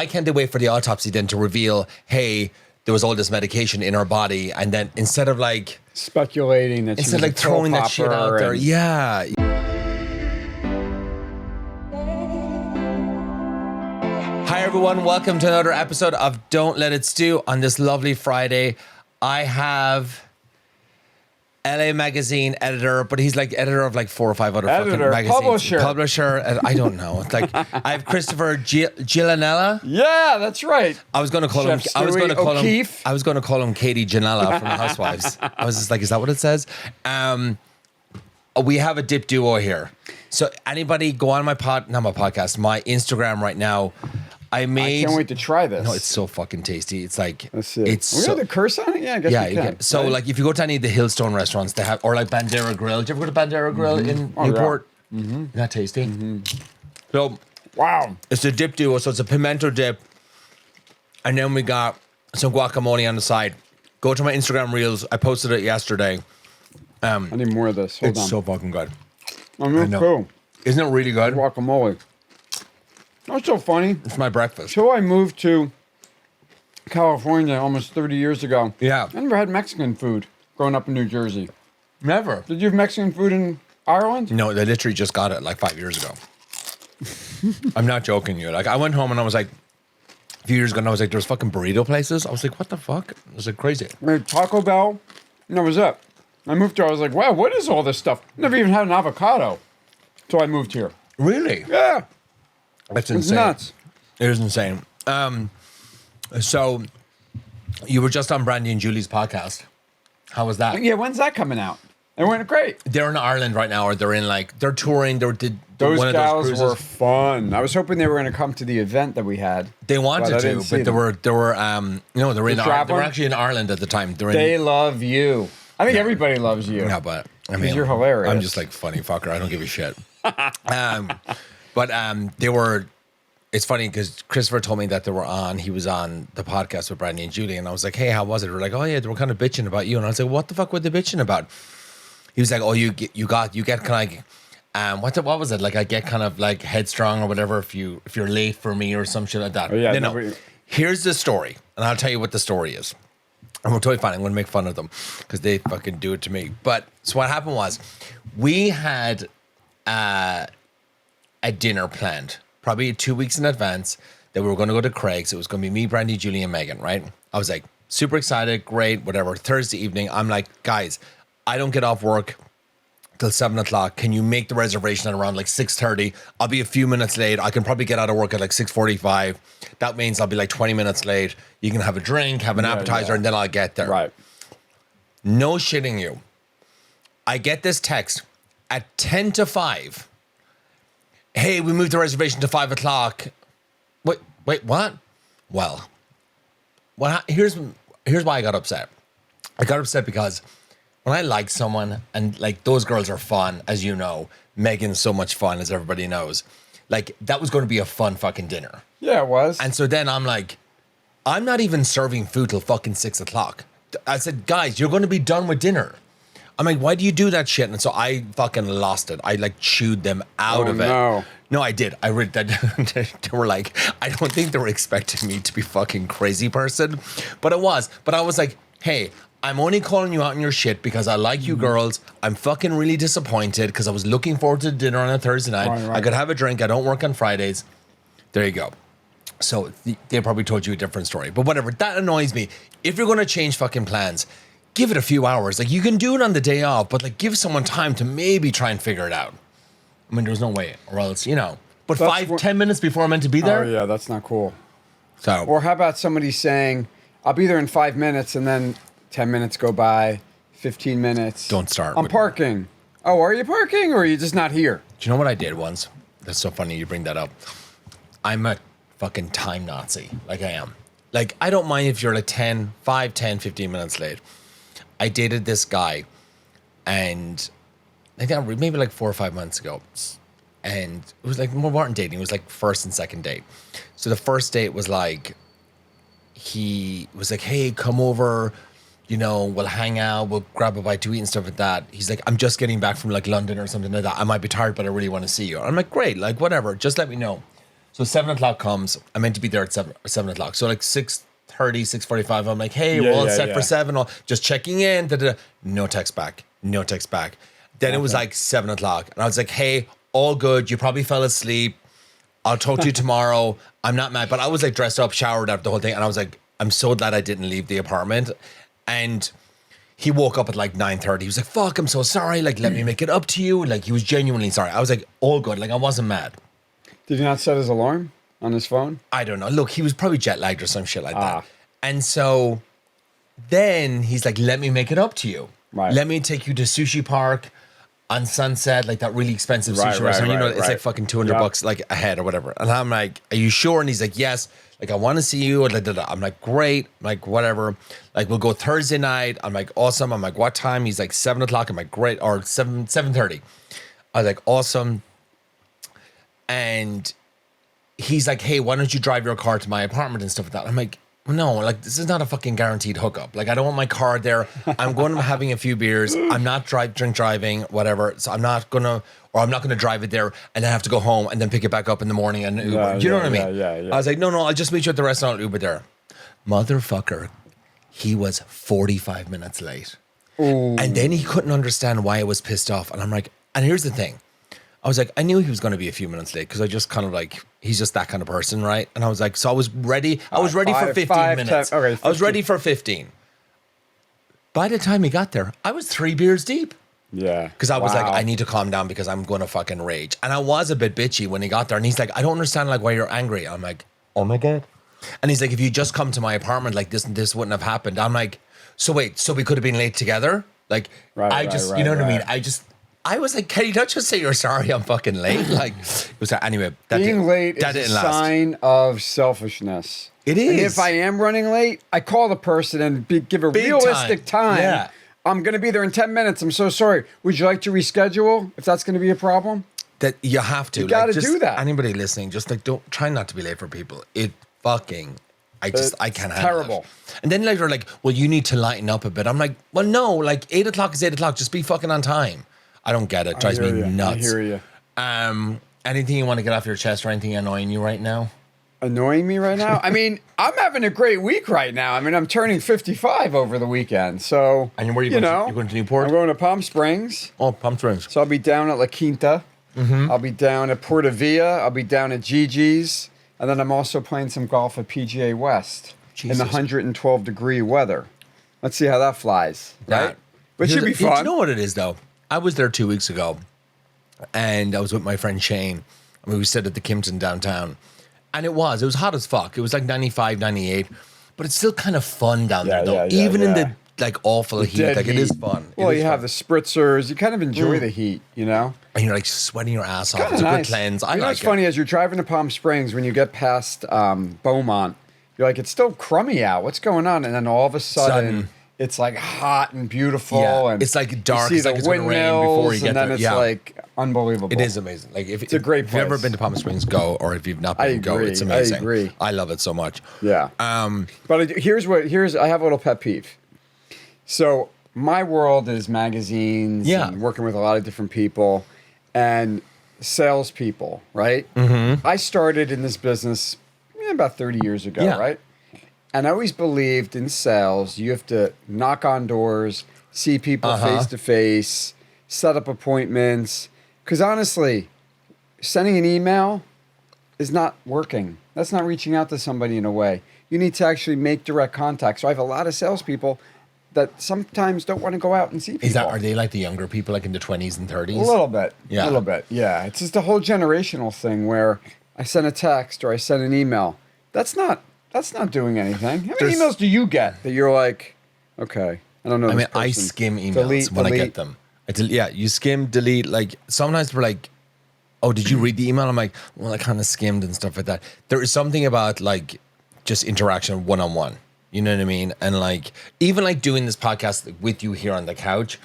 why can't they wait for the autopsy then to reveal, hey, there was all this medication in her body, and then instead of like speculating that instead of like throwing that shit out there, yeah. Hi everyone, welcome to another episode of Don't Let It Stu. On this lovely Friday, I have LA Magazine editor, but he's like editor of like 4 or 5 other fucking magazines. Publisher. I don't know. It's like I have Christopher Gialanella. Yeah, that's right. I was going to call him. I was going to call him Katy Janella from the Housewives. I was just like, is that what it says? We have a dip duo here. So anybody go on my podcast, my Instagram right now. I can't wait to try this. No, it's so fucking tasty. It's like, let's see. It's we so, got the curse on it? Yeah, I guess we can. So like if you go to any of the Hillstone restaurants, they have, or like Bandera Grill. Did you ever go to Bandera Grill in Newport? Yeah. Mm-hmm. Isn't that tasty? Mm-hmm. So, wow. It's a dip duo. So it's a pimento dip. And then we got some guacamole on the side. Go to my Instagram reels. I posted it yesterday. I need more of this. Hold on. It's so fucking good. I know. Cool. Isn't it really good? Guacamole. That's so funny. It's my breakfast. So I moved to California almost 30 years ago. Yeah. I never had Mexican food growing up in New Jersey. Never. Did you have Mexican food in Ireland? No, they literally just got it like 5 years ago. I'm not joking you. Like I went home and I was like, a few years ago, and I was like, there's fucking burrito places. I was like, what the fuck? It was like crazy. I had Taco Bell, and that was it. I moved here. I was like, wow, what is all this stuff? Never even had an avocado. So I moved here. Really? Yeah. That's insane. It's nuts. It is insane. So you were just on Brandy and Julie's podcast. How was that? Yeah, when's that coming out? It went great. They're in Ireland right now, or they're in like, they're touring. Those gals were fun. I was hoping they were going to come to the event that we had. They wanted to, but they were they were in Ireland. They were actually in Ireland at the time. They love you. I think everybody loves you. Yeah, but I mean, you're hilarious. I'm just like funny fucker. I don't give a shit. But they were. It's funny because Christopher told me that he was on the podcast with Brandi and Julie, and I was like, hey, how was it? They were like, oh yeah, they were kind of bitching about you, and I was like, what the fuck were they bitching about? He was like, oh, you get kind of like, what was it? Like I get kind of like headstrong or whatever if you're late for me or some shit like that. Oh, yeah, no. Here's the story, and I'll tell you what the story is. And we're totally fine. I'm going to make fun of them because they fucking do it to me. But so what happened was, we had a dinner planned, probably 2 weeks in advance, that we were going to go to Craig's. It was going to be me, Brandy, Julie, and Megan, right? I was like, super excited, great, whatever. Thursday evening, I'm like, guys, I don't get off work till 7 o'clock. Can you make the reservation at around like 6:30? I'll be a few minutes late. I can probably get out of work at like 6:45. That means I'll be like 20 minutes late. You can have a drink, have an appetizer, and then I'll get there. Right. No shitting you. I get this text at 10 to 5. Hey, we moved the reservation to 5 o'clock. Wait, what? Well, here's why I got upset. I got upset because when I like someone, and like those girls are fun, as you know, Megan's so much fun, as everybody knows. Like that was going to be a fun fucking dinner. Yeah, it was. And so then I'm like, I'm not even serving food till fucking 6 o'clock. I said, guys, you're going to be done with dinner. I'm like, why do you do that shit? And so I fucking lost it. I like chewed them out of it. No, I did. I read that. They were like, I don't think they were expecting me to be fucking crazy person, but it was. But I was like, hey, I'm only calling you out on your shit because I like you girls. I'm fucking really disappointed because I was looking forward to dinner on a Thursday night. Right. I could have a drink. I don't work on Fridays. There you go. So they probably told you a different story, but whatever. That annoys me. If you're going to change fucking plans, give it a few hours. Like you can do it on the day off, but like give someone time to maybe try and figure it out. I mean, there's no way, or else, but 10 minutes before I'm meant to be there. Oh yeah, that's not cool. So, or how about somebody saying, I'll be there in 5 minutes, and then 10 minutes go by, 15 minutes. Don't start. I'm parking. Oh, are you parking or are you just not here? Do you know what I did once? That's so funny you bring that up. I'm a fucking time Nazi. Like I am. Like I don't mind if you're like 5, 10, 15 minutes late. I dated this guy and I think maybe like 4 or 5 months ago. And it was like, we weren't dating. It was like first and second date. So the first date was like, he was like, hey, come over. We'll hang out, we'll grab a bite to eat and stuff like that. He's like, I'm just getting back from like London or something like that. I might be tired, but I really want to see you. I'm like, great, like whatever, just let me know. So 7 o'clock comes. I'm meant to be there at 7 o'clock. So like 6:30, 6:45. I'm like, hey, we're all set for 7. Just checking in. No text back. No text back. Then it was like 7 o'clock. And I was like, hey, all good. You probably fell asleep. I'll talk to you tomorrow. I'm not mad. But I was like dressed up, showered up, the whole thing. And I was like, I'm so glad I didn't leave the apartment. And he woke up at like 9:30. He was like, fuck, I'm so sorry. Like, let me make it up to you. Like, he was genuinely sorry. I was like, all good. Like, I wasn't mad. Did he not set his alarm on his phone? I don't know. Look, he was probably jet lagged or some shit like that. And so then he's like, let me make it up to you. Right. Let me take you to Sushi Park on Sunset, like that really expensive sushi restaurant. It's like fucking $200 like a head or whatever. And I'm like, are you sure? And he's like, yes. Like, I want to see you. I'm like, great. I'm like, whatever. Like, we'll go Thursday night. I'm like, awesome. I'm like, what time? He's like, 7 o'clock. I'm like, great. Or 7:30. I was like, awesome. And he's like, hey, why don't you drive your car to my apartment and stuff like that? I'm like, no, like, this is not a fucking guaranteed hookup. Like, I don't want my car there. I'm going to having a few beers. I'm not driving, whatever. So I'm not going to drive it there and then have to go home and then pick it back up in the morning and Uber. You know what I mean? Yeah. I was like, no, I'll just meet you at the restaurant, Uber there. Motherfucker, he was 45 minutes late. Ooh. And then he couldn't understand why I was pissed off. And I'm like, and here's the thing. I was like, I knew he was going to be a few minutes late because I just kind of like, he's just that kind of person, right? And I was like, so I was ready. I was ready for 15 minutes. 10, okay, 15. I was ready for 15. By the time he got there, I was 3 beers deep. Yeah. Because I was like, I need to calm down because I'm going to fucking rage. And I was a bit bitchy when he got there. And he's like, I don't understand like why you're angry. I'm like, oh my God. And he's like, if you just come to my apartment, like this wouldn't have happened. I'm like, so wait, so we could have been late together? Like, you know what I mean? I was like, can you not just say you're sorry I'm fucking late? Like, it was anyway. Being late is a sign of selfishness. It is. And if I am running late, I call the person and give a realistic time. Yeah. I'm going to be there in 10 minutes. I'm so sorry. Would you like to reschedule if that's going to be a problem? That you have to. You got to do that. Anybody listening, just like try not to be late for people. I can't handle terrible. it. And then later, like, well, you need to lighten up a bit. I'm like, well, no, like 8 o'clock is 8 o'clock. Just be fucking on time. I don't get it. It drives me nuts. I hear you. Anything you want to get off your chest or anything annoying you right now? Annoying me right now? I mean, I'm having a great week right now. I mean, I'm turning 55 over the weekend. So, and where are you going to? You're going to Newport? I'm going to Palm Springs. Oh, Palm Springs. So I'll be down at La Quinta. Mm-hmm. I'll be down at Puerto Villa. I'll be down at Gigi's. And then I'm also playing some golf at PGA West in the 112 degree weather. Let's see how that flies. Right? But it should be fun. You know what it is, though? I was there 2 weeks ago, and I was with my friend Shane. I mean, we stayed at the Kimpton downtown, and it was hot as fuck. It was like 95, 98, but it's still kind of fun down there, though. Even in the like awful heat, like it is fun. Well, you have the spritzers. You kind of enjoy the heat, you know? And you're like sweating your ass off. It's a good cleanse. I like it. It's funny, as you're driving to Palm Springs, when you get past Beaumont, you're like, it's still crummy out. What's going on? And then all of a sudden it's like hot and beautiful, and it's like dark. You it's see like the it's going to rain before you get and then there. it's like unbelievable. It is amazing. Like it's a great place. If you've never been to Palm Springs, go. Or if you've not been, go. It's amazing. I agree. I love it so much. Yeah. But here's I have a little pet peeve. So my world is magazines. And working with a lot of different people and salespeople. Right. Mm-hmm. I started in this business about 30 years ago. Yeah. Right. And I always believed in sales, you have to knock on doors, see people face to face, set up appointments. Because honestly, sending an email is not working. That's not reaching out to somebody in a way. You need to actually make direct contact. So I have a lot of salespeople that sometimes don't want to go out and see people. Are they like the younger people, like in the 20s and 30s? A little bit. Yeah. A little bit, yeah. It's just a whole generational thing where I send a text or I send an email. That's not doing anything. How many emails do you get that you're like, okay, I don't know. I mean, I skim emails when I get them. You skim, delete. Like sometimes we're like, oh, did you read the email? I'm like, well, I kind of skimmed and stuff like that. There is something about like just interaction one-on-one. You know what I mean? And like even like doing this podcast with you here on the couch,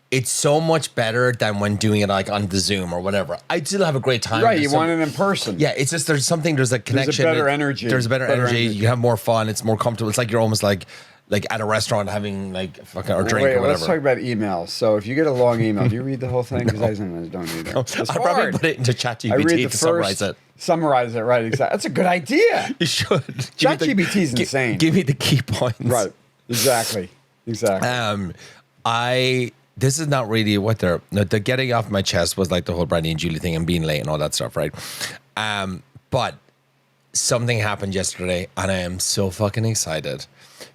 it's so much better than when doing it like on the Zoom or whatever. I still have a great time. Right, you want it in person. Yeah, it's just there's a connection. There's a better energy. There's a better energy. You have more fun. It's more comfortable. It's like you're almost like like at a restaurant having like fucking or drink or whatever. Let's talk about emails. So if you get a long email, do you read the whole thing? Because I sometimes don't either. No, I'll probably put it into ChatGPT to summarize it. Summarize it, right? Exactly. That's a good idea. You should. ChatGPT is insane. Give me the key points. Right. Exactly. This is not really what the getting off my chest was like the whole Brandy and Julie thing and being late and all that stuff, right? But something happened yesterday and I am so fucking excited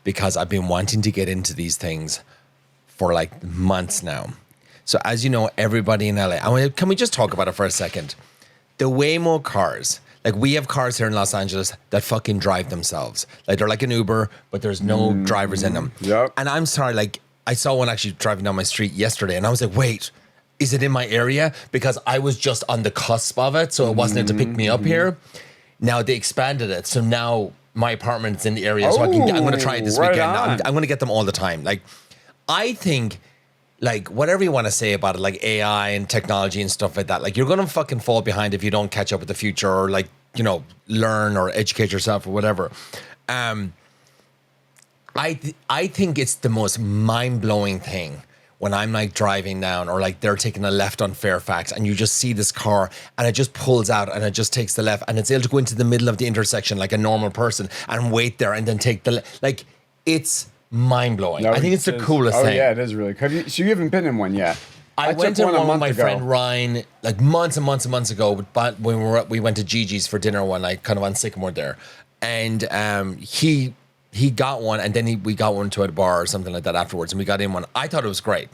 because I've been wanting to get into these things for like months now. So as you know, everybody in LA, can we just talk about it for a second? The Waymo cars, like we have cars here in Los Angeles that fucking drive themselves. Like they're like an Uber, but there's no drivers in them. Yep. And I'm sorry, like I saw one actually driving down my street yesterday and I was like, wait, is it in my area? Because I was just on the cusp of it. So it wasn't able to pick me up here. Now they expanded it. So now my apartment's in the area. So I'm going to try it this weekend. I'm going to get them all the time. Like, I think, like, whatever you want to say about it, like AI and technology and stuff like that, like, you're going to fucking fall behind if you don't catch up with the future or, like, you know, learn or educate yourself or whatever. I think it's the most mind-blowing thing when I'm like driving down or like they're taking a left on Fairfax and you just see this car and it just pulls out and it just takes the left and it's able to go into the middle of the intersection like a normal person and wait there and then take the like it's mind-blowing. I think it's the coolest thing. Oh yeah, it is really. So you haven't been in one yet? I went in one with my friend Ryan like months and months and months ago, but when we went to Gigi's for dinner one night, kind of on Sycamore there, and he got one, and then we got one to a bar or something like that afterwards, and we got in one. I thought it was great.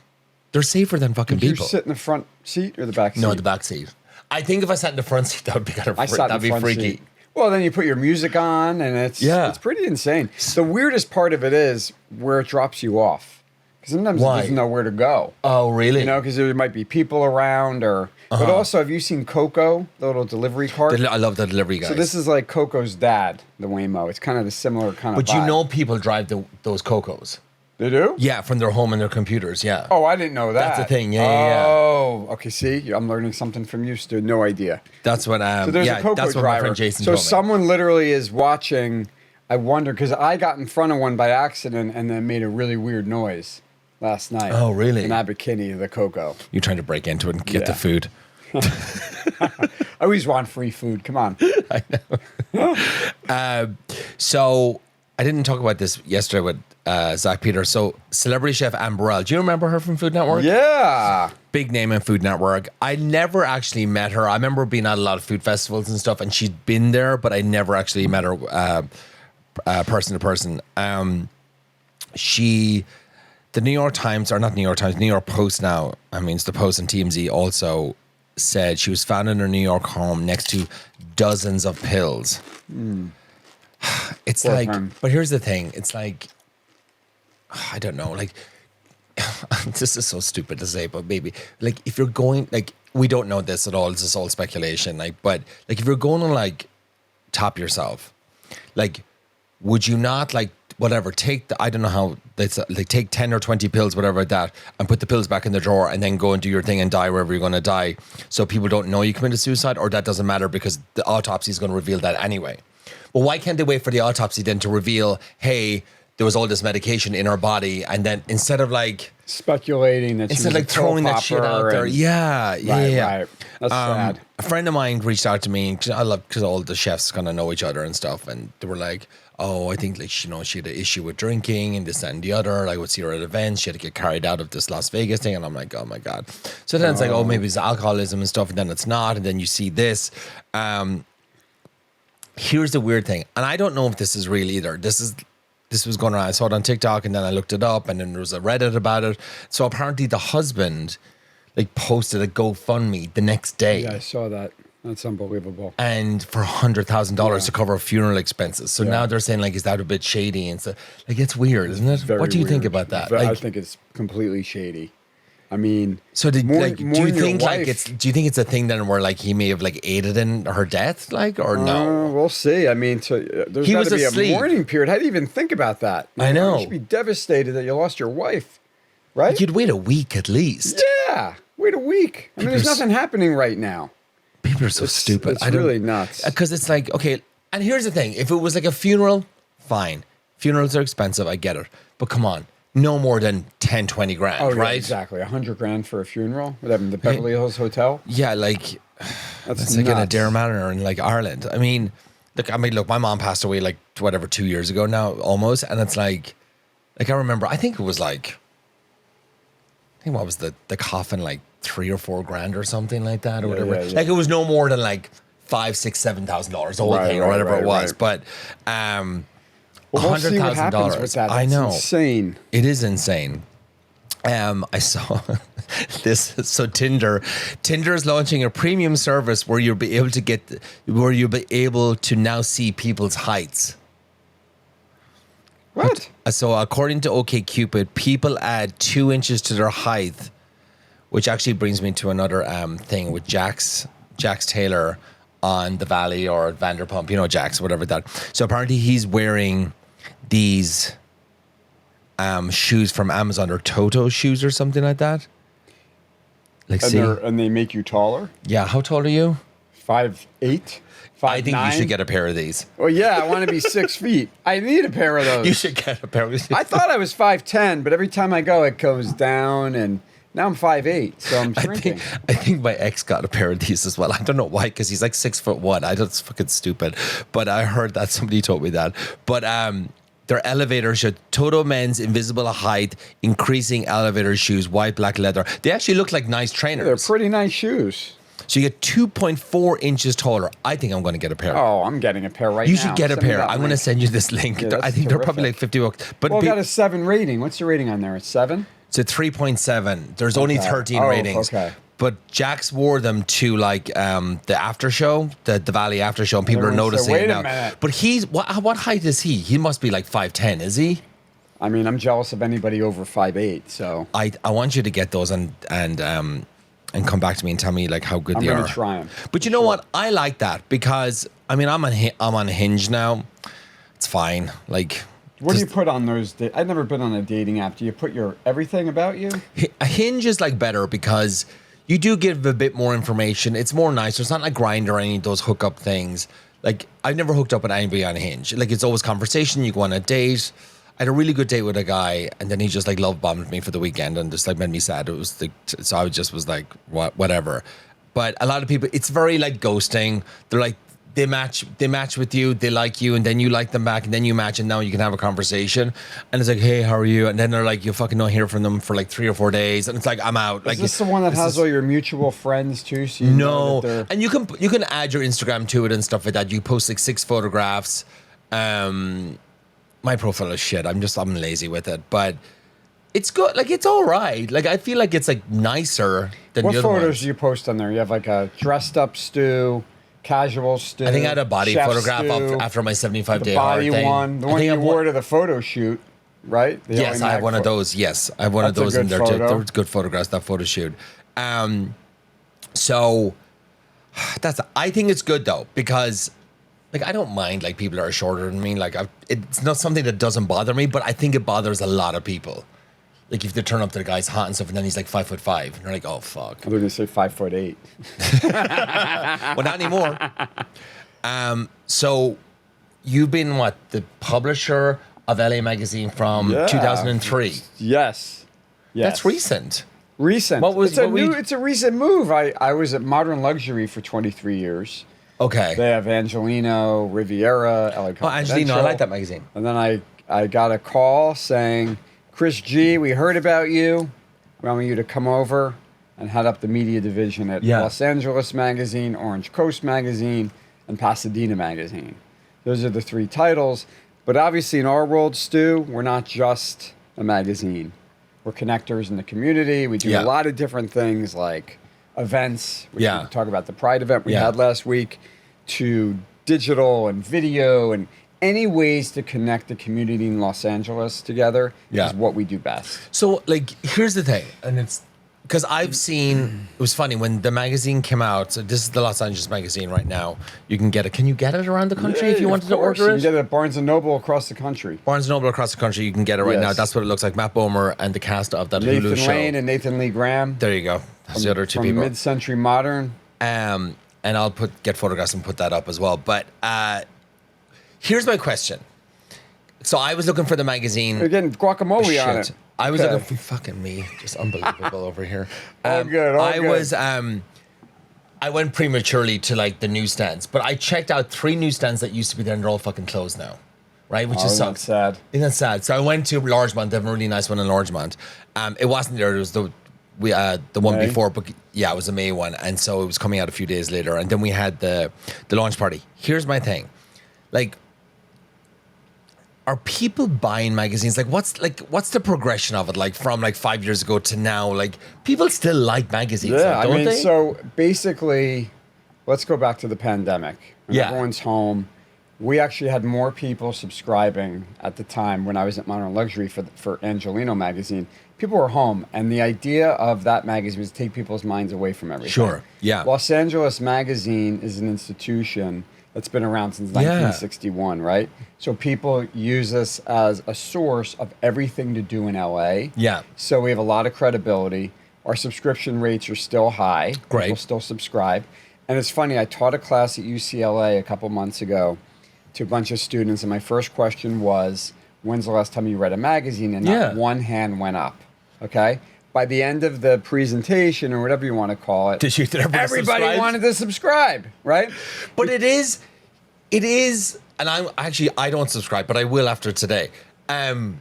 They're safer than fucking people. Did you sit in the front seat or the back seat? No, the back seat. I think if I sat in the front seat, that would be kind of that'd be freaky. Seat. Well, then you put your music on, and it's pretty insane. The weirdest part of it is where it drops you off. Because sometimes it doesn't know where to go. Oh, really? You know, because there might be people around or... But also, have you seen Coco, the little delivery cart? I love the delivery guys. So this is like Coco's dad, the Waymo. It's kind of the similar kind of But you know people drive those Cocos. They do? Yeah, from their home and their computers, yeah. Oh, I didn't know that. That's the thing, yeah. Oh, okay, see? I'm learning something from you, Stu. No idea. That's what... so there's a Coco that's driver. What my friend Jason told me. So someone literally is watching... I wonder, because I got in front of one by accident and then made a really weird noise last night. Oh, really? In Abercrombie, the Coco. You're trying to break into it and get the food. I always want free food. Come on. I know. So I didn't talk about this yesterday with Zach Peter. So celebrity chef Anne Burrell. Do you remember her from Food Network? Yeah. Big name in Food Network. I never actually met her. I remember being at a lot of food festivals and stuff, and she'd been there, but I never actually met her person to person. The New York Times, or not New York Times, New York Post now, I mean, it's the Post and TMZ also said she was found in her New York home next to dozens of pills. It's poor like, time. But here's the thing. It's like, I don't know, like, this is so stupid to say, but maybe, like, if you're going, like, we don't know this at all. This is all speculation. Like, but, like, if you're going to, like, top yourself, like, would you not, like, whatever, take the, I don't know how, like take 10 or 20 pills, whatever like that, and put the pills back in the drawer and then go and do your thing and die wherever you're going to die so people don't know you committed suicide, or that doesn't matter because the autopsy is going to reveal that anyway. Well, why can't they wait for the autopsy then to reveal, hey, there was all this medication in her body, and then instead of like... speculating that instead of like throwing that shit out there. Yeah. Right. That's sad. A friend of mine reached out to me, I love, because all the chefs kind of know each other and stuff, and they were like, oh, I think like, you know, she had an issue with drinking and this and the other. Like, I would see her at events. She had to get carried out of this Las Vegas thing. And I'm like, oh my God. So then it's like, oh, maybe it's alcoholism and stuff. And then it's not. And then you see this. Here's the weird thing. And I don't know if this is real either. This was going on. I saw it on TikTok and then I looked it up and then there was a Reddit about it. So apparently the husband like posted a GoFundMe the next day. Yeah, I saw that. That's unbelievable. And for $100,000 to cover funeral expenses. So now they're saying, like, is that a bit shady? And so, like, it's weird, isn't it? What do you think about that? I think it's completely shady. I mean, so do you think like it's a thing then where like he may have like aided in her death, like, or no? We'll see. I mean, so there's got to be a mourning period. How do you even think about that? I know. You should be devastated that you lost your wife, right? You'd wait a week at least. Yeah, wait a week. I mean, there's nothing happening right now. People are so stupid. It's really nuts. Because it's like, okay, and here's the thing. If it was like a funeral, fine. Funerals are expensive. I get it. But come on. No more than 10, 20 grand, Oh, yeah, right? exactly. $100,000 for a funeral? Whatever, the Beverly Hills Hotel? Yeah, like, That's like in a nuts. Dare Manor in like Ireland. I mean, look, my mom passed away like, whatever, 2 years ago now, almost. And it's like I remember, I think it was like, what was the coffin, like $3 or $4 grand or something like that, or whatever. Yeah. Like it was no more than like $5,000, $6,000, the whole thing, or whatever it was. But well, we'll see what happens with that. That's I know, insane. It is insane. I saw this. So Tinder is launching a premium service where you'll be able to now see people's heights. What? So according to OkCupid, people add 2 inches to their height, which actually brings me to another thing with Jax Taylor on the Valley or Vanderpump, Jax, whatever that. So apparently he's wearing these shoes from Amazon, or Toto shoes or something like that. Like, And they make you taller? Yeah, how tall are you? 5'8". I think you should get a pair of these. Well, yeah, I want to be 6 feet. I need a pair of those. You should get a pair of these. I thought I was 5'10", but every time I go, it goes down, and now I'm 5'8", so I'm shrinking. I think my ex got a pair of these as well. I don't know why, because he's like 6'1". It's fucking stupid. But I heard that somebody told me that. But their elevator should Toto men's invisible height, increasing elevator shoes, white, black leather. They actually look like nice trainers. They're pretty nice shoes. So you get 2.4 inches taller. I think I'm going to get a pair. Oh, I'm getting a pair right now. You should get a pair. I'm going to send you this link. Yeah, I think they're probably like $50. But well, it got a 7 rating. What's the rating on there? It's 7? It's a 3.7. There's only 13 ratings. Okay. But Jax wore them to like the after show, the Valley after show, and people are noticing it now. Wait a minute. But he's what height is he? He must be like 5'10", is he? I mean, I'm jealous of anybody over 5'8", so I want you to get those and come back to me and tell me like how good they are. I'm gonna try them. But you know what? I like that because I mean I'm on Hinge now. It's fine. Like, what do you put on those? I've never been on a dating app. Do you put your everything about you? A Hinge is like better because you do give a bit more information. It's more nicer. It's not like Grindr or any of those hookup things. Like, I've never hooked up with anybody on Hinge. Like, it's always conversation. You go on a date. I had a really good date with a guy, and then he just like love bombed me for the weekend and just like made me sad. It was like, so I just was like, whatever. But a lot of people, it's very like ghosting. They're like, they match with you, they like you, and then you like them back, and then you match, and now you can have a conversation. And it's like, hey, how are you? And then they're like, you fucking don't hear from them for like 3 or 4 days, and it's like, I'm out. Like, is this the one that has all your mutual friends too? So you no, know and you can add your Instagram to it and stuff like that. You post like 6 photographs. My profile is shit. I'm lazy with it, but it's good. Like, it's all right. Like, I feel like it's like nicer than what the other photos ones. do you post on there? You have like a dressed up Stu, casual Stu. I think I had a body chef photograph Stu, after my 75 the day body hard thing. one, the one you wore to the photo shoot, right? The Yes, I have one of those. Yes, I have one of That's a those good in there too. photo. There were good photographs, that photo shoot. So I think it's good though, because like I don't mind like people that are shorter than me. Like it's not something that doesn't bother me, but I think it bothers a lot of people. Like if they turn up to the guy's hot and stuff, and then he's like 5'5", and they're like, "Oh fuck." I was gonna say 5'8". Well, not anymore. So you've been the publisher of LA Magazine from 2003. Yes. That's recent. Recent. It's a recent move. I was at Modern Luxury for 23 years. Okay. They have Angelino, Riviera, LA Confidential. Oh, Angelino, I like that magazine. And then I got a call saying, Chris G, we heard about you. We want you to come over and head up the media division at Los Angeles Magazine, Orange Coast Magazine, and Pasadena Magazine. Those are the 3 titles. But obviously in our world, Stu, we're not just a magazine. We're connectors in the community. We do a lot of different things like events. We can talk about the Pride event we had last week, to digital and video and any ways to connect the community in Los Angeles together is what we do best. So, like, here's the thing, and it's because I've seen, it was funny when the magazine came out. So this is the Los Angeles Magazine right now. You can get it. Can you get it around the country if you wanted to order it? You can get it at Barnes & Noble across the country. Barnes & Noble across the country, you can get it right now. That's what it looks like. Matt Bomer and the cast of that Hulu show. Nathan Lane and Nathan Lee Graham. There you go. That's the other 2 people. From Mid-Century Modern. And I'll get photographs and put that up as well. But here's my question. So I was looking for the magazine. You're getting guacamole on it. I was looking for fucking me. Just unbelievable over here. All good. I went prematurely to like the newsstands, but I checked out 3 newsstands that used to be there and they're all fucking closed now. Right? Which is sad. Isn't that sad? So I went to Largemont. They have a really nice one in Largemont. It wasn't there. It was the one May? before, but yeah, it was a May one. And so it was coming out a few days later. And then we had the launch party. Here's my thing. Like, are people buying magazines? Like, what's the progression of it? Like from like 5 years ago to now, like people still like magazines, Yeah, don't they? So basically, let's go back to the pandemic. When everyone's home. We actually had more people subscribing at the time when I was at Modern Luxury for Angelino magazine. People were home, and the idea of that magazine was to take people's minds away from everything. Sure, yeah. Los Angeles Magazine is an institution that's been around since 1961, right? So people use us as a source of everything to do in LA. Yeah. So we have a lot of credibility. Our subscription rates are still high. Great. People still subscribe. And it's funny, I taught a class at UCLA a couple months ago to a bunch of students, and my first question was, when's the last time you read a magazine? And not one hand went up, okay? By the end of the presentation, or whatever you want to call it, everybody wanted to subscribe, right? But it is, and I don't subscribe, but I will after today. There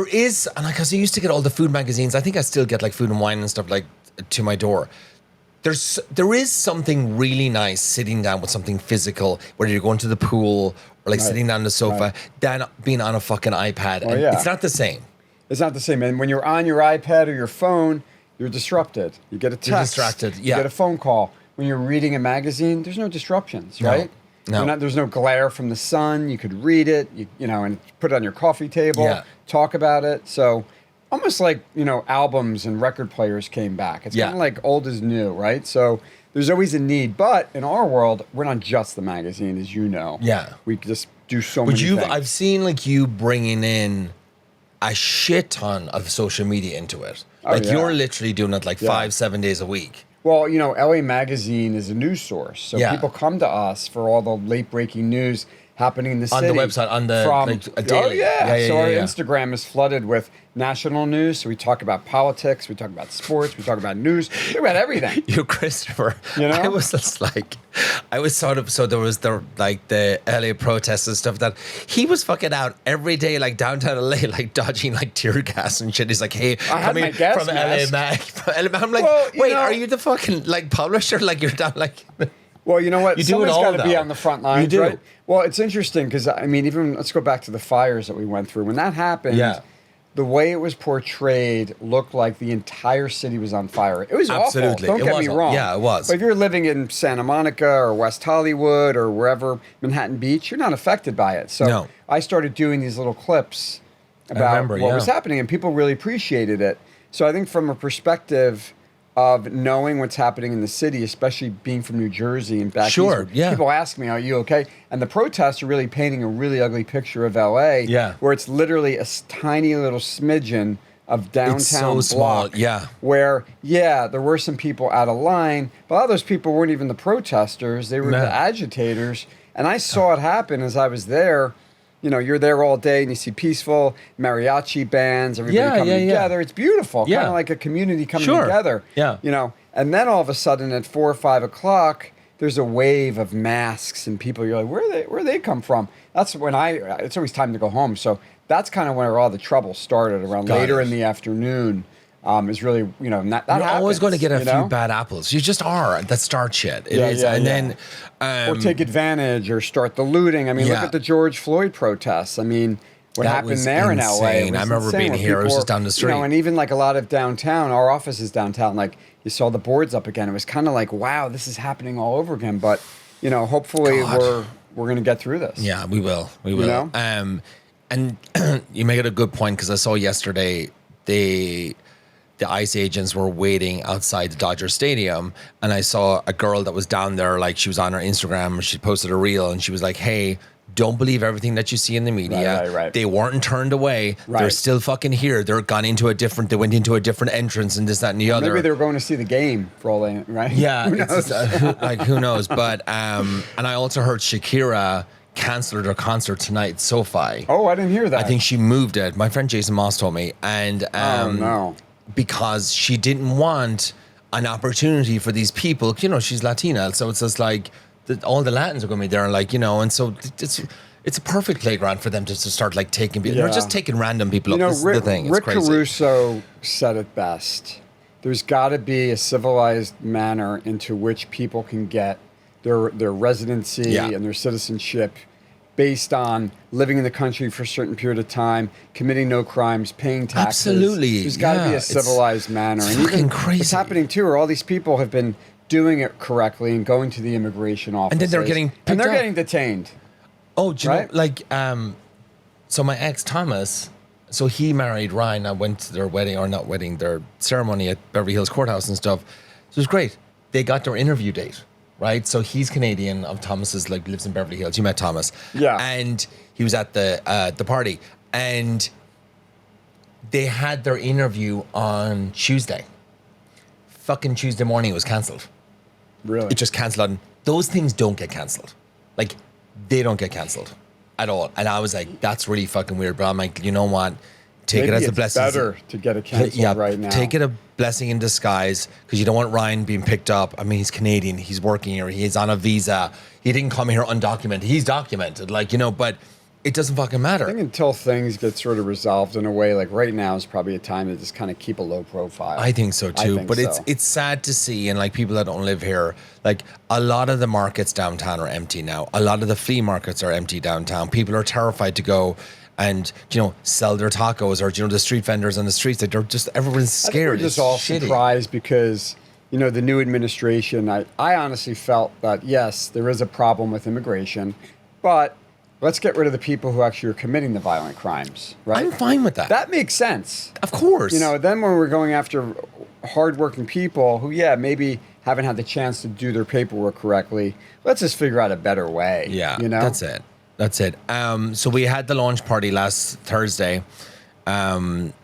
is, and because I used to get all the food magazines, I think I still get like Food and Wine and stuff like to my door. There is something really nice sitting down with something physical, whether you're going to the pool or like sitting down on the sofa, than being on a fucking iPad. It's not the same. It's not the same. And when you're on your iPad or your phone, you're disrupted. You get a text. You're distracted. Yeah. You get a phone call. When you're reading a magazine, there's no disruptions, right? No. There's no glare from the sun. You could read it, and put it on your coffee table, talk about it. So almost like, albums and record players came back. It's kind of like old is new, right? So there's always a need. But in our world, we're not just the magazine, as you know. Yeah. We just do so many things. I've seen like you bringing in a shit ton of social media into it. You're literally doing it like 5-7 days a week. Well, LA Magazine is a news source. So people come to us for all the late breaking news happening in the city. On the website, on the daily. So our Instagram is flooded with national news. So we talk about politics, we talk about sports, we talk about news, we talk about everything. You, Christopher. I was just like, so there was the LA protests and stuff that he was fucking out every day, like downtown LA, like dodging like tear gas and shit. He's like, hey, coming from LA Mag. I'm like, wait, are you the fucking like publisher? Like you're down like... Well, you know what? Someone's got to be on the front lines, right? Well, it's interesting because, even let's go back to the fires that we went through. When that happened, the way it was portrayed looked like the entire city was on fire. It was awful. Don't get me wrong. Yeah, it was. But if you're living in Santa Monica or West Hollywood or wherever, Manhattan Beach, you're not affected by it. So I started doing these little clips about what was happening, and people really appreciated it. So I think from a perspective of knowing what's happening in the city, especially being from New Jersey and back east, people ask me, are you okay? And the protests are really painting a really ugly picture of LA, where it's literally a tiny little smidgen of downtown block, where, there were some people out of line, but a lot of those people weren't even the protesters, they were the agitators, and I saw it happen as I was there. You're there all day and you see peaceful mariachi bands, everybody coming together. It's beautiful, kind of like a community coming together. And then all of a sudden at 4 or 5 o'clock, there's a wave of masks and people. You're like, where they come from? That's when it's always time to go home. So that's kind of where all the trouble started around later in the afternoon. Is really, that You're happens, always going to get a few bad apples. You just are that start shit. Then or take advantage or start the looting. Look at the George Floyd protests. What happened there in LA? I remember being here. It was just down the street. And even like a lot of downtown, our office is downtown. Like you saw the boards up again. It was kind of like, wow, this is happening all over again. But hopefully we're going to get through this. Yeah, we will. We will. And you make it a good point because I saw yesterday the ICE agents were waiting outside the Dodger Stadium, and I saw a girl that was down there, like she was on her Instagram, she posted a reel, and she was like, hey, don't believe everything that you see in the media. Right. They weren't turned away. They're still fucking here. They went into a different entrance and this, that, and the other. Maybe they were going to see the game for all they, right? Yeah. Who knows? Who knows? But, and I also heard Shakira cancelled her concert tonight at SoFi. Oh, I didn't hear that. I think she moved it. My friend Jason Moss told me. And oh, no. Because she didn't want an opportunity for these people. You know, she's Latina. So it's just like all the Latins are going to be there. And like, you know, and so it's a perfect playground for them to start like taking people. They're just taking random people up. This is the thing. It's Rick crazy. Caruso said it best. There's got to be a civilized manner into which people can get their residency and their citizenship based on living in the country for a certain period of time, committing no crimes, paying taxes. Absolutely. There's got to be a civilized manner. It's and fucking even crazy. What's happening too are all these people have been doing it correctly and going to the immigration office. And then they're getting picked up. getting detained. Oh, do you know, like, so my ex Thomas, so he married Ryan. I went to their wedding, or not wedding, their ceremony at Beverly Hills Courthouse and stuff. So it was great. They got their interview date, right? So he's Canadian. Thomas is like lives in Beverly Hills. You met Thomas, yeah, and he was at the party, and they had their interview on Tuesday. Fucking Tuesday morning, it was cancelled. Really? It just cancelled. Those things don't get cancelled. Like, they don't get cancelled at all. And I was like, that's really fucking weird. But I'm like, you know what? Take it as a blessing. It's better to get it canceled right now. Take it a blessing in disguise, because you don't want Ryan being picked up. I mean, he's Canadian. He's working here. He's on a visa. He didn't come here undocumented. He's documented. Like, you know, but it doesn't fucking matter. I think until things get sort of resolved in a way, like right now is probably a time to just kind of keep a low profile. I think so too. But it's sad to see, and like people that don't live here, like a lot of the markets downtown are empty now. A lot of the flea markets are empty downtown. People are terrified to go and, you know, sell their tacos, or, you know, the street vendors on the streets. Like, they're just, everyone's scared. I think we're just all surprised because, you know, the new administration, I honestly felt that, yes, there is a problem with immigration, but let's get rid of the people who actually are committing the violent crimes, right? I'm fine with that. That makes sense. Of course. You know, then when we're going after hardworking people who, maybe haven't had the chance to do their paperwork correctly, let's just figure out a better way. Yeah, you know? That's it. So we had the launch party last Thursday. That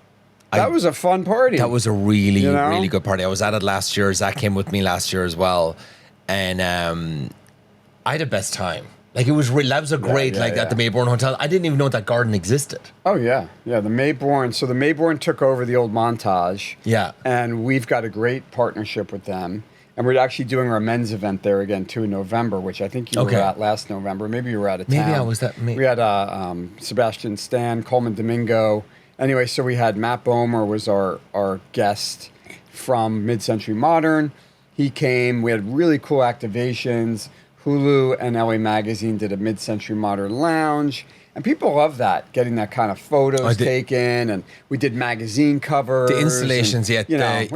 was a fun party. That was a really, really good party. I was at it last year. Zach came with me last year as well. And I had the best time. Like, it was really, that was a great, at the Mayborn Hotel. I didn't even know that garden existed. Oh, yeah. Yeah, the Mayborn. So the Mayborn took over the old Montage. Yeah. And we've got a great partnership with them. And we're actually doing our men's event there again, too, in November, which I think you were at last November. Maybe you were out of town. Maybe I was that. We had Sebastian Stan, Coleman Domingo. Anyway, so we had Matt Bomer was our guest from Mid-Century Modern. He came. We had really cool activations. Hulu and LA Magazine did a Mid-Century Modern lounge. And people love that, getting that kind of photos taken. And we did magazine covers. The installations, we had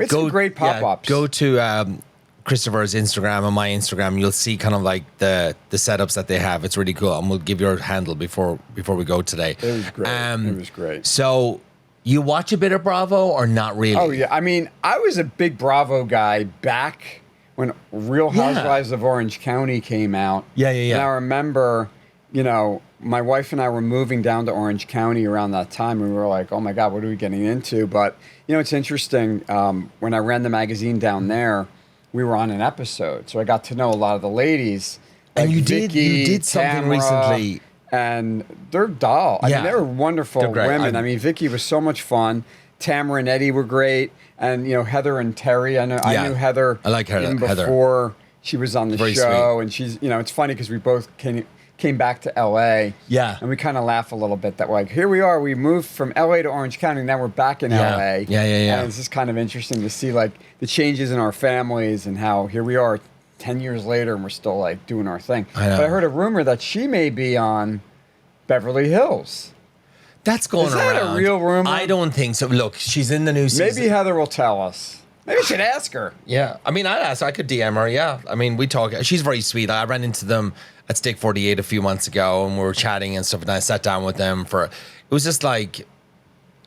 some great pop-ups. Go to Christopher's Instagram and my Instagram. You'll see kind of like the setups that they have. It's really cool. And we'll give your handle before we go today. It was great. It was great. So you watch a bit of Bravo or not really? Oh, yeah. I mean, I was a big Bravo guy back when Real Housewives of Orange County came out. Yeah. And I remember, you know, my wife and I were moving down to Orange County around that time, and we were like, oh my God, what are we getting into? But, you know, it's interesting. When I ran the magazine down there, we were on an episode. So I got to know a lot of the ladies. Like and you Vicki, did something recently. And they're doll. I mean, they were wonderful women. I mean, Vicki was so much fun. Tamara and Eddie were great. And, you know, Heather and Terry. I knew Heather. I like Heather. Even before she was on the Very show. sweet. And she's, you know, it's funny because we both came back to LA. Yeah. And we kind of laugh a little bit that, like, here we are. We moved from LA to Orange County. Now we're back in LA. Yeah. And it's just kind of interesting to see, like, the changes in our families and how here we are 10 years later and we're still, like, doing our thing. I know. But I heard a rumor that she may be on Beverly Hills. That's going around. Is that a real rumor? I don't think so. Look, she's in the new season. Maybe Heather will tell us. Maybe we should ask her. Yeah. I mean, I'd ask her. I could DM her. Yeah. I mean, we talk. She's very sweet. I ran into them at Stick 48 a few months ago, and we were chatting and stuff, and I sat down with them for, it was just like,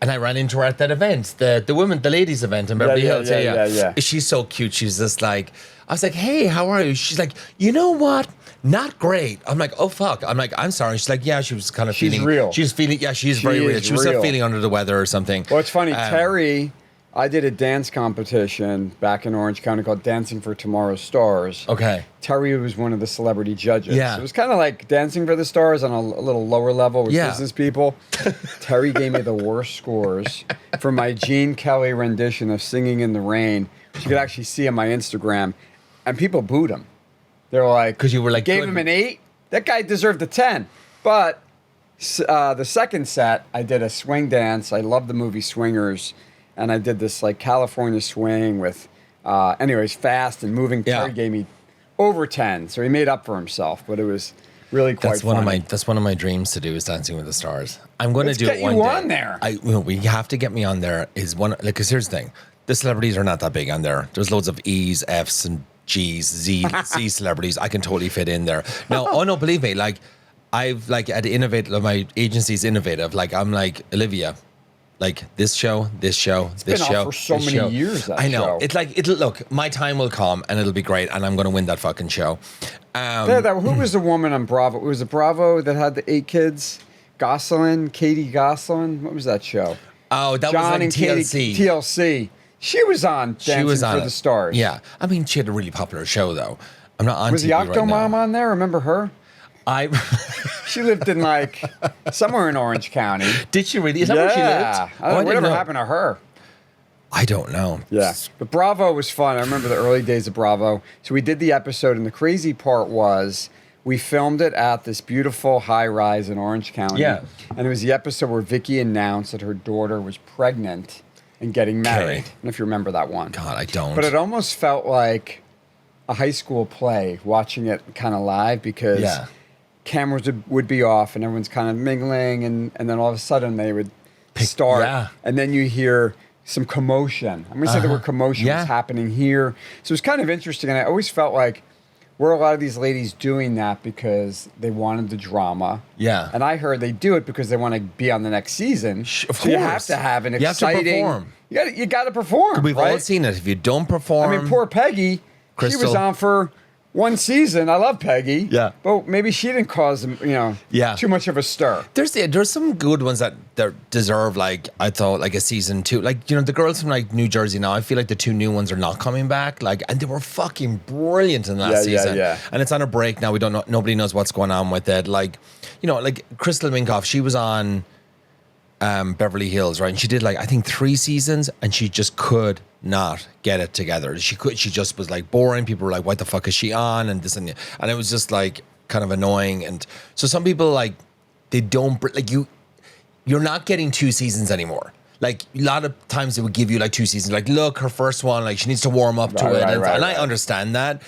and I ran into her at that event, the ladies event in Beverly Hills. Yeah. She's so cute. She's just like, I was like, hey, how are you? She's like, you know what? Not great. I'm like, oh, fuck. I'm like, I'm sorry. She's like, yeah, she was kind of feeling. She's real. She was feeling, yeah, she's very real. She was feeling under the weather or something. Well, it's funny. Terry I did a dance competition back in Orange County called Dancing for Tomorrow's Stars. Okay. Terry was one of the celebrity judges. Yeah. It was kind of like Dancing for the Stars on a little lower level with Yeah. business people. Terry gave me the worst scores for my Gene Kelly rendition of Singing in the Rain, which you could actually see on my Instagram. And people booed him. They were like... Because you were like... Gave good. him an 8. That guy deserved a 10. But the second set, I did a swing dance. I love the movie Swingers. And I did this like California swing with, anyways, fast and moving. Yeah. Terry gave me over 10, so he made up for himself. But it was really quite funny. That's one of my dreams to do is Dancing with the Stars. I'm going to do Let's it get one you day. on there. We have to get me on there. Is one like because here's the thing: the celebrities are not that big on there. There's loads of E's, F's, and G's, Z celebrities. I can totally fit in there. No, oh no, believe me, like I've like at Innovative, my agency's Innovative. Like I'm like Olivia. Like this show, this show, It's this been show. off for so this many show. years, that I know. show. It's like it'll look. My time will come, and it'll be great, and I'm going to win that fucking show. Who was the woman on Bravo? Was it Bravo that had the 8 kids? Gosselin, Katie Gosselin. What was that show? Oh, that John was like and TLC. Katie, TLC. She was on Dancing for the Stars. Yeah, I mean, she had a really popular show though. I'm not on Was TV the right Octomom now. on there? Remember her? I She lived in like somewhere in Orange County. did she really? Is that where she lived? I don't know, didn't whatever know. happened to her. I don't know. Yeah, but Bravo was fun. I remember the early days of Bravo. So we did the episode, and the crazy part was we filmed it at this beautiful high rise in Orange County. Yeah. And it was the episode where Vicki announced that her daughter was pregnant and getting married. I don't know if you remember that one. God, I don't. But it almost felt like a high school play watching it kind of live because Yeah. cameras would be off and everyone's kind of mingling, and then all of a sudden they would start. yeah. And then you hear some commotion. I'm going to say the word commotion Yeah. was happening here. So it's kind of interesting. And I always felt like, were a lot of these ladies doing that because they wanted the drama? Yeah. And I heard they do it because they want to be on the next season. Of So you have course. to have an You have to exciting... perform. You got to perform, We've right? all seen it. If you don't perform, I mean, poor Peggy. She was Crystal. on for one season. I love Peggy. Yeah. But maybe she didn't cause, Yeah. too much of a stir. There's some good ones that deserve like I thought like a season 2. Like the girls from like New Jersey now. I feel like the 2 new ones are not coming back. Like and they were fucking brilliant in that season. Yeah. And it's on a break now. We don't know. Nobody knows what's going on with it. Like like Crystal Minkoff. She was on Beverly Hills, right? And she did like I think 3 seasons, and she just could not get it together. She just was like boring. People were like, "What the fuck is she on?" And this and it was just like kind of annoying. And so some people like they don't like you. You're not getting 2 seasons anymore. Like a lot of times they would give you like 2 seasons. Like, look, her first one, like she needs to warm up to it, and I understand that.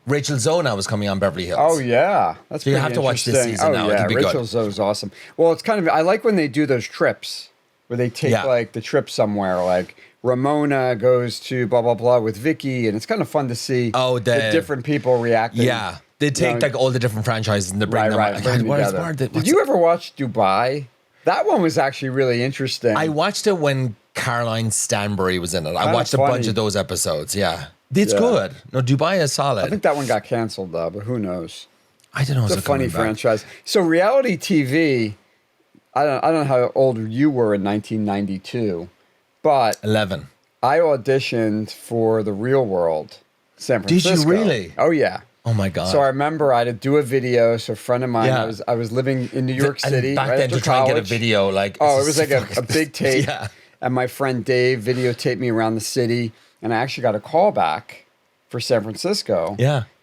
Rachel Zona was coming on Beverly Hills. Oh, yeah. That's So you pretty have to watch this interesting. season now. Yeah, It'll be Rachel good. Zoe's awesome. Well, it's kind of... I like when they do those trips where they take, Yeah. like, the trip somewhere. Like, Ramona goes to blah, blah, blah with Vicki, and it's kind of fun to see the different people reacting. Yeah. They take like all the different franchises and they bring them Right. Bring them together. Did you ever watch Dubai? That one was actually really interesting. I watched it when Caroline Stanbury was in it. I watched a bunch of those episodes. Yeah. It's good. No, Dubai is solid. I think that one got canceled, though, but who knows? I don't know. It's a funny franchise. So reality TV, I don't know how old you were in 1992, but 11. I auditioned for The Real World, San Did Francisco. you really? Oh, yeah. Oh my God. So I remember I had to do a video. So a friend of mine, Yeah. I was living in New York City. And back right then after to try and get a college. video, like Oh, it was like a big tape. Yeah. And my friend Dave videotaped me around the city. And I actually got a call back for San Francisco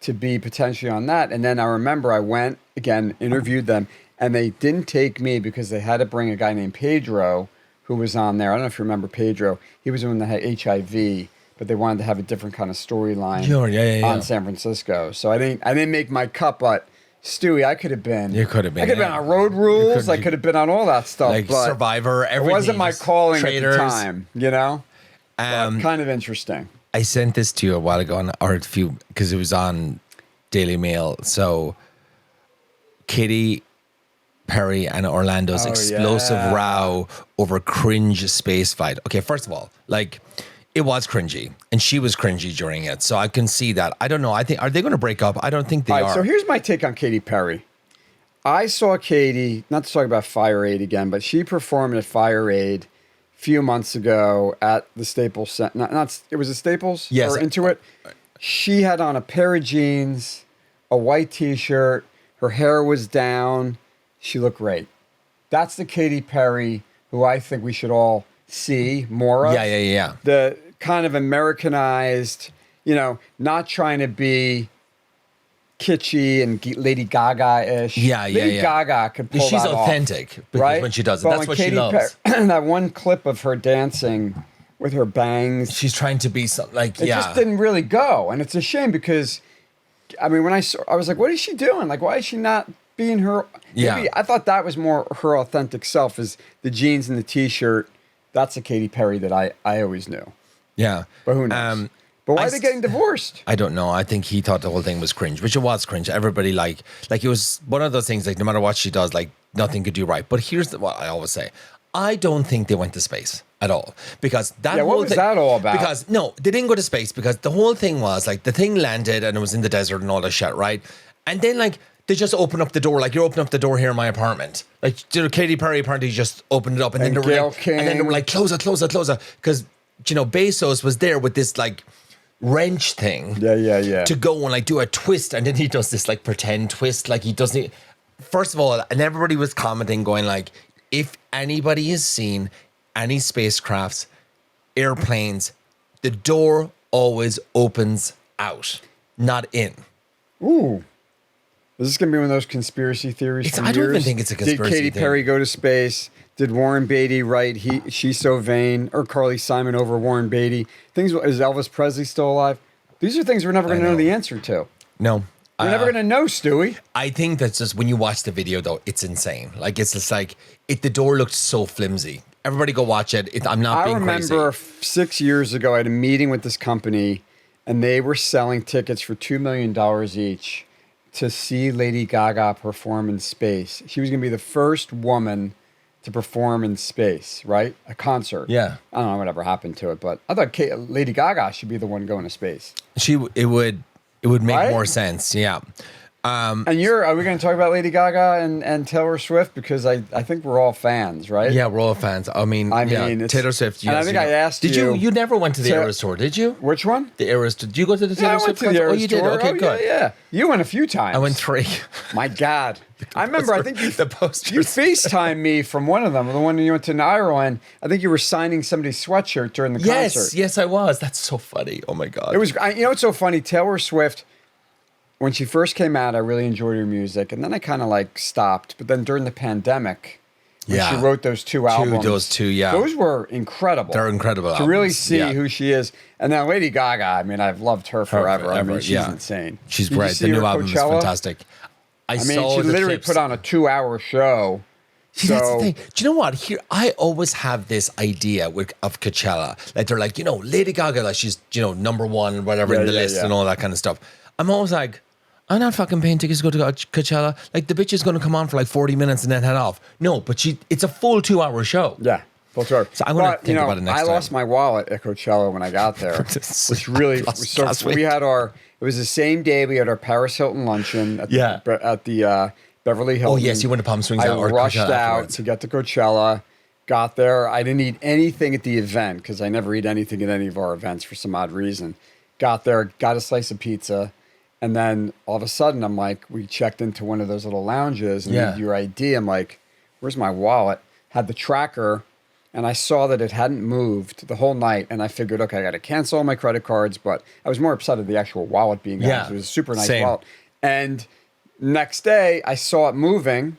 to be potentially on that. And then I remember I went, again, interviewed them. And they didn't take me because they had to bring a guy named Pedro who was on there. I don't know if you remember Pedro. He was the one that had HIV. But they wanted to have a different kind of storyline on San Francisco. So I didn't make my cut, but Stewie, I could have been. You could have been. I could have been on Road Rules. I could have been on all that stuff. Like but Survivor, everything. It wasn't my calling Traders. at the time, But kind of interesting. I sent this to you a while ago, or a few, because it was on Daily Mail. So Katy Perry and Orlando's explosive row over cringe space fight. Okay, first of all, like... It was cringy, and she was cringy during it, so I can see that. I don't know. I think, are they going to break up? I don't think they are. So here's my take on Katy Perry. I saw Katy, not to talk about Fire Aid again, but she performed at Fire Aid few months ago at the Staples Center. It was a Staples? Yes. Or Intuit. She had on a pair of jeans, a white T-shirt. Her hair was down. She looked great. That's the Katy Perry who I think we should all see more of. Yeah. The kind of Americanized, not trying to be kitschy and Lady Gaga-ish. Lady Gaga could pull She's that authentic off, because right? when she does it. But That's what Katy she loves. That one clip of her dancing with her bangs. She's trying to be something like, It just didn't really go. And it's a shame because, I mean, when I was like, what is she doing? Like, why is she not being her? Maybe I thought that was more her authentic self, is the jeans and the T-shirt. That's the Katy Perry that I always knew. Yeah. But who knows? But why are they getting divorced? I don't know. I think he thought the whole thing was cringe, which it was cringe. Everybody like it was one of those things, like no matter what she does, like nothing could do right. But here's what I always say. I don't think they went to space at all, because that whole what was that all about? Because no, they didn't go to space, because the whole thing was like the thing landed and it was in the desert and all that shit, right? And then like they just opened up the door, like you open up the door here in my apartment. Like Katy Perry apparently just opened it up, and then they were like, close it, because Bezos was there with this like wrench thing. Yeah. To go and like do a twist, and then he does this like pretend twist, like he doesn't. First of all, and everybody was commenting, going like, if anybody has seen any spacecrafts, airplanes, the door always opens out, not in. Ooh. Is this going to be one of those conspiracy theories? I don't even think it's a conspiracy Did Katy Perry go to space? Did Warren Beatty write She's So Vain, or Carly Simon over Warren Beatty? Is Elvis Presley still alive? These are things we're never going to know the answer to. No. We're never going to know, Stewie. I think that's just, when you watch the video, though, it's insane. Like, it's just like, the door looked so flimsy. Everybody go watch it. I'm not being crazy. I remember 6 years ago, I had a meeting with this company, and they were selling tickets for $2 million each to see Lady Gaga perform in space. She was going to be the first woman to perform in space, right? A concert. Yeah. I don't know whatever happened to it, but I thought Lady Gaga should be the one going to space. It would make more sense. Yeah. And are we going to talk about Lady Gaga and Taylor Swift? Because I think we're all fans, right? Yeah, we're all fans. I mean, Taylor Swift. And I think I asked you. You never went to the Eras tour, did you? Which one? The Eras tour. Did you go to the Taylor Swift concert? I went to the Eras tour. Okay, good. Yeah. You went a few times. I went 3. My God. I remember, I think you posters. FaceTimed me from one of them, the one you went to Ireland. I think you were signing somebody's sweatshirt during the concert. Yes, I was. That's so funny. Oh, my God. It was. It's so funny. Taylor Swift, when she first came out, I really enjoyed her music, and then I kind of like stopped. But then during the pandemic, when she wrote those 2 albums, those were incredible. They're incredible to really see who she is. And now Lady Gaga, I mean, I've loved her forever. I mean, she's insane. She's great. The new album is fantastic. I mean, she literally put on a 2-hour show. See, that's the thing. Do you know what? Here, I always have this idea of Coachella. Like, they're like, Lady Gaga, like she's, number one, whatever, in the list and all that kind of stuff. I'm always like, I'm not fucking paying tickets to go to Coachella. Like, the bitch is going to come on for like 40 minutes and then head off. No, but it's a full 2-hour show. Yeah. Full 2 hours. So I'm going to think about it next time. I lost my wallet at Coachella when I got there, which really, we had it was the same day we had our Paris Hilton luncheon at the Beverly Hilton. Oh, yes, you went to Palm Springs. I rushed out to get to Coachella, got there. I didn't eat anything at the event because I never eat anything at any of our events for some odd reason. Got there, got a slice of pizza, and then all of a sudden I'm like, we checked into one of those little lounges and need your ID. I'm like, where's my wallet? Had the tracker, and I saw that it hadn't moved the whole night, and I figured, okay, I got to cancel all my credit cards, but I was more upset at the actual wallet being gone. It was a super nice wallet. And next day, I saw it moving.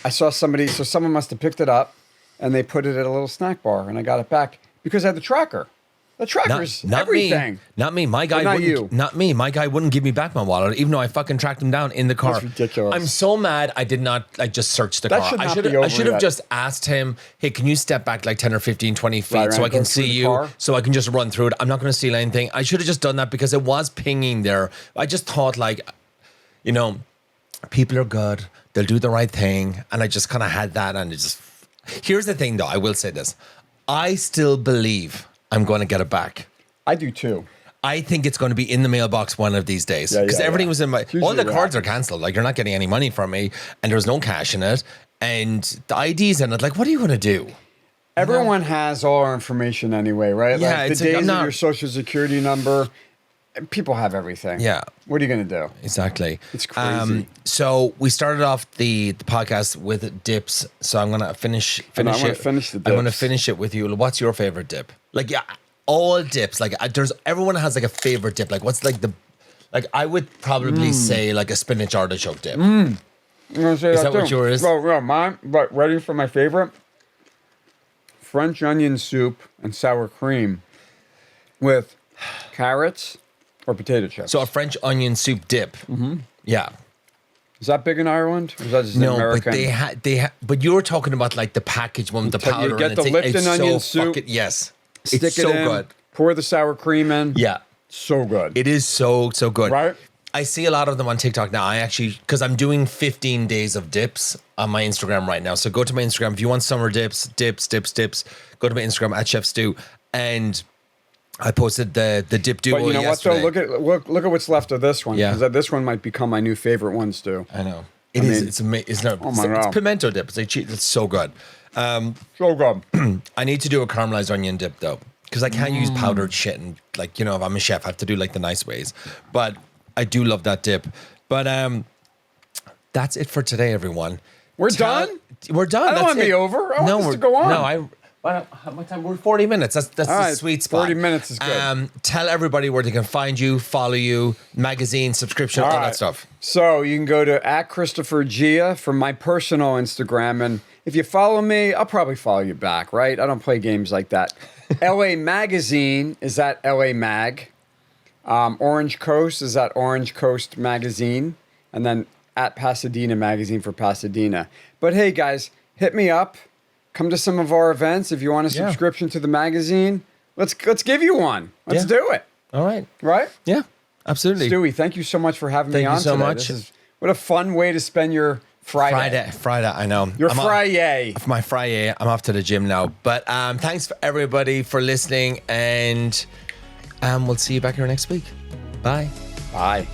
I saw someone must have picked it up, and they put it at a little snack bar, and I got it back because I had the tracker. The tracker's everything. Not me. My guy wouldn't. Not me. My guy wouldn't give me back my wallet, even though I fucking tracked him down in the car. That's ridiculous. I'm so mad. I did not just search the car. I should have just asked him, hey, can you step back like 10 or 15, 20 feet so I can see you, so I can just run through it. I'm not going to steal anything. I should have just done that because it was pinging there. I just thought people are good. They'll do the right thing. And I just kind of had that. And here's the thing though. I will say this. I still believe I'm going to get it back. I do too. I think it's going to be in the mailbox one of these days because everything was in my. All the cards are cancelled. Like, you're not getting any money from me, and there's no cash in it, and the ID's in it. Like, what are you going to do? Everyone has all our information anyway, right? Yeah, like it's the like, days I'm of not- your social security number. People have everything. Yeah. What are you going to do? Exactly. It's crazy. So we started off the podcast with dips. So I'm gonna finish I'm it. gonna finish the I'm gonna dips. finish it with you. What's your favorite dip? Like, yeah, all dips. Like, there's everyone has like a favorite dip. Like, what's like the like? I would probably say like a spinach artichoke dip. I'm gonna say Is that what too. yours is? Well, mine. But ready for my favorite? French onion soup and sour cream with carrots or potato chips. So a French onion soup dip. Yeah. Is that big in Ireland? Or is that just No, American? but but you were talking about like the package one with the You powder. get and the it's, Lipton it's onion so soup, yes. Stick It's it so in, good. pour the sour cream in. Yeah. So good. It is so good. Right? I see a lot of them on TikTok now. I actually, because I'm doing 15 days of dips on my Instagram right now. So go to my Instagram if you want summer dips. Go to my Instagram at Chef Stu, and I posted the dip duo But you know yesterday. what though? Look at what's left of this one. Yeah. Because this one might become my new favorite one, Stu. I know it is. It's amazing. It's not. Oh my it's God. pimento dip. It's like it's so good. So good. I need to do a caramelized onion dip though, because I can't use powdered shit. And like, you know, if I'm a chef, I have to do like the nice ways. But I do love that dip. But that's it for today, everyone. We're done? We're done. I don't want to be over. I want this to go on. No, how much time? We're 40 minutes. That's the right, sweet spot. 40 minutes is good. Tell everybody where they can find you, follow you, magazine, subscription, all that right. stuff. So you can go to @ChristopherGia for my personal Instagram. And if you follow me, I'll probably follow you back, right? I don't play games like that. LA Magazine is at LA Mag. Orange Coast is at Orange Coast Magazine. And then at Pasadena Magazine for Pasadena. But hey, guys, hit me up. Come to some of our events. If you want a Yeah. subscription to the magazine, let's give you one. Let's Yeah. do it. All right. Right? Yeah, absolutely. Stewie, thank you so much for having me Thank you on so today. much. What a fun way to spend your Friday. Friday, I know. Your I'm Friday. For my Friday, I'm off to the gym now. But thanks for everybody for listening, and we'll see you back here next week. Bye. Bye.